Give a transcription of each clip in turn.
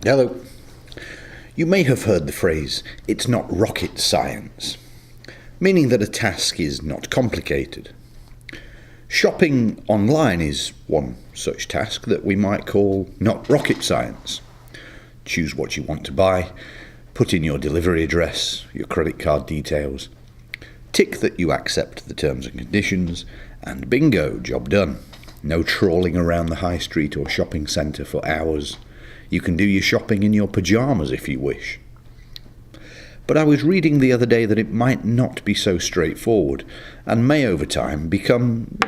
Hello. You may have heard the phrase, "it's not rocket science," meaning that a task is not complicated. Shopping online is one such task that we might call not rocket science. Choose what you want to buy, put in your delivery address, your credit card details, tick that you accept the terms and conditions, and bingo, job done. No trawling around the high street or shopping centre for hours. You can do your shopping in your pyjamas if you wish. But I was reading the other day that it might not be so straightforward, and may over time become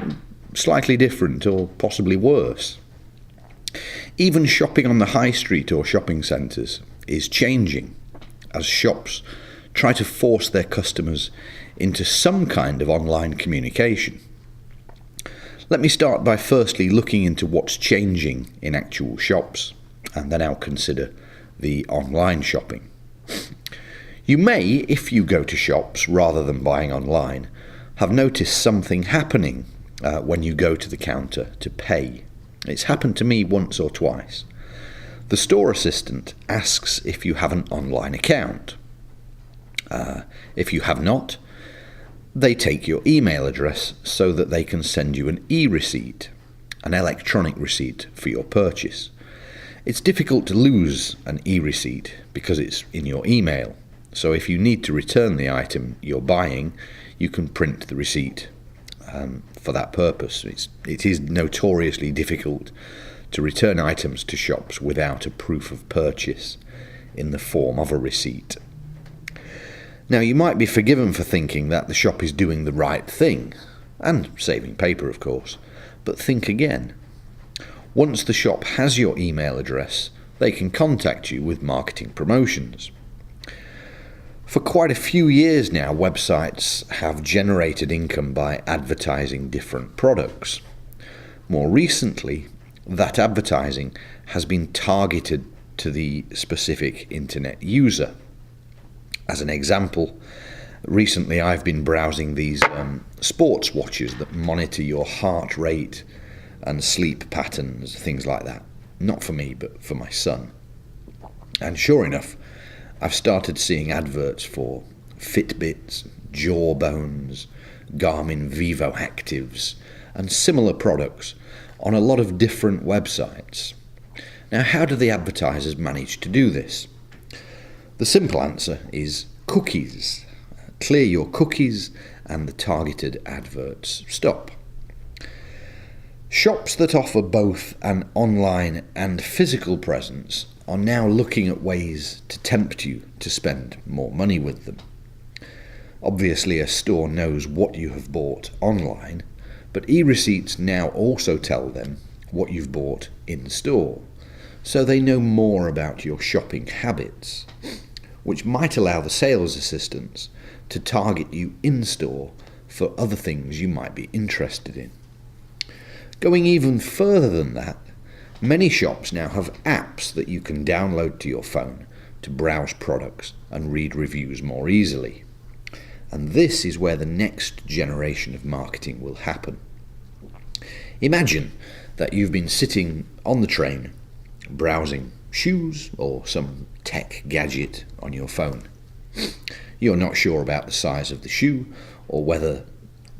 slightly different or possibly worse. Even shopping on the high street or shopping centres is changing, as shops try to force their customers into some kind of online communication. Let me start by firstly looking into what's changing in actual shops, and then I'll consider the online shopping. You may, if you go to shops rather than buying online, have noticed something happening when you go to the counter to pay. It's happened to me once or twice. The store assistant asks if you have an online account. If you have not, they take your email address so that they can send you an e-receipt, an electronic receipt for your purchase. It's difficult to lose an e-receipt because it's in your email, so if you need to return the item you're buying, you can print the receipt for that purpose. It is notoriously difficult to return items to shops without a proof of purchase in the form of a receipt. Now, you might be forgiven for thinking that the shop is doing the right thing, and saving paper, of course, but think again. Once the shop has your email address, they can contact you with marketing promotions. For quite a few years now, websites have generated income by advertising different products. More recently, that advertising has been targeted to the specific internet user. As an example, recently I've been browsing these sports watches that monitor your heart rate and sleep patterns, things like that. Not for me, but for my son. And sure enough, I've started seeing adverts for Fitbits, Jawbones, Garmin Vivo Actives, and similar products on a lot of different websites. Now, how do the advertisers manage to do this? The simple answer is cookies. Clear your cookies and the targeted adverts stop. Shops that offer both an online and physical presence are now looking at ways to tempt you to spend more money with them. Obviously, a store knows what you have bought online, but e-receipts now also tell them what you've bought in store, so they know more about your shopping habits, which might allow the sales assistants to target you in store for other things you might be interested in. Going even further than that, many shops now have apps that you can download to your phone to browse products and read reviews more easily. And this is where the next generation of marketing will happen. Imagine that you've been sitting on the train browsing shoes or some tech gadget on your phone. You're not sure about the size of the shoe or whether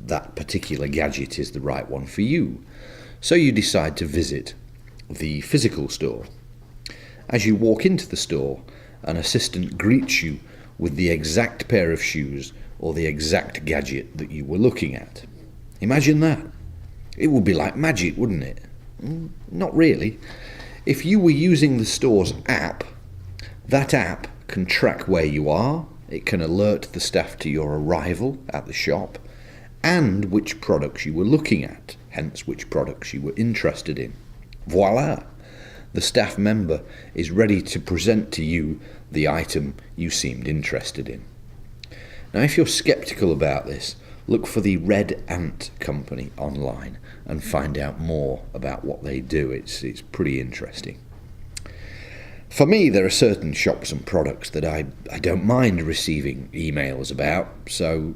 that particular gadget is the right one for you, so you decide to visit the physical store. As you walk into the store, an assistant greets you with the exact pair of shoes or the exact gadget that you were looking at. Imagine that. It would be like magic, wouldn't it? Not really. If you were using the store's app, that app can track where you are, it can alert the staff to your arrival at the shop, and which products you were looking at, hence which products you were interested in. Voila! The staff member is ready to present to you the item you seemed interested in. Now, if you're skeptical about this, look for the Red Ant Company online and find out more about what they do. It's pretty interesting. For me, there are certain shops and products that I don't mind receiving emails about, so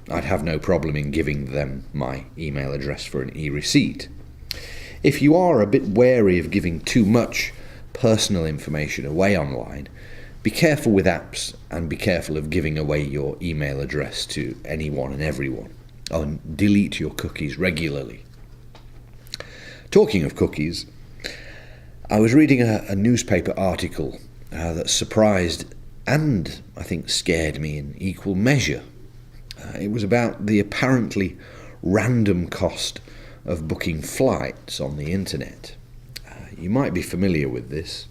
I'd have no problem in giving them my email address for an e-receipt. If you are a bit wary of giving too much, personal information away online, be careful with apps and be careful of giving away your email address to anyone and everyone. And delete your cookies regularly. Talking of cookies, I was reading a newspaper article that surprised and I think scared me in equal measure. It was about the apparently random cost of booking flights on the internet. You might be familiar with this,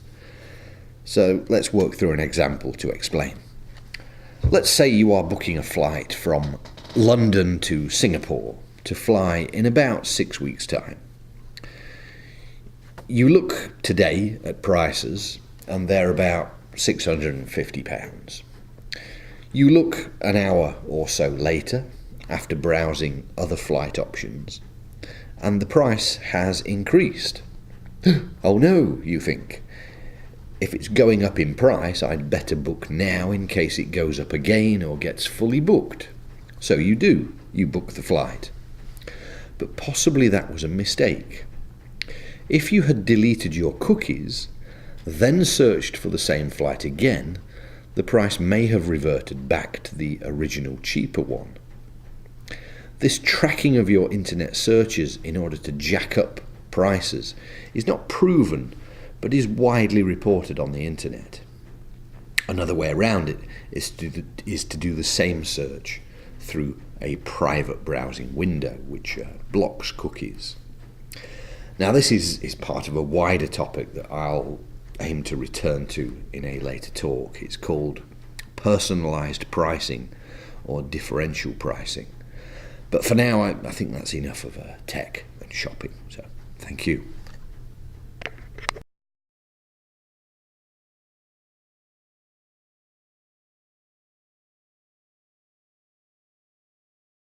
so let's work through an example to explain. Let's say you are booking a flight from London to Singapore to fly in about 6 weeks' time. You look today at prices and they're about £650. You look an hour or so later after browsing other flight options and the price has increased. Oh no, you think. If it's going up in price, I'd better book now in case it goes up again or gets fully booked. So you do, you book the flight. But possibly that was a mistake. If you had deleted your cookies, then searched for the same flight again, the price may have reverted back to the original cheaper one. This tracking of your internet searches in order to jack up prices is not proven, but is widely reported on the internet. Another way around it is to do the same search through a private browsing window which blocks cookies. Now this is part of a wider topic that I'll aim to return to in a later talk. It's called personalised pricing or differential pricing. But for now I think that's enough of tech and shopping, so thank you.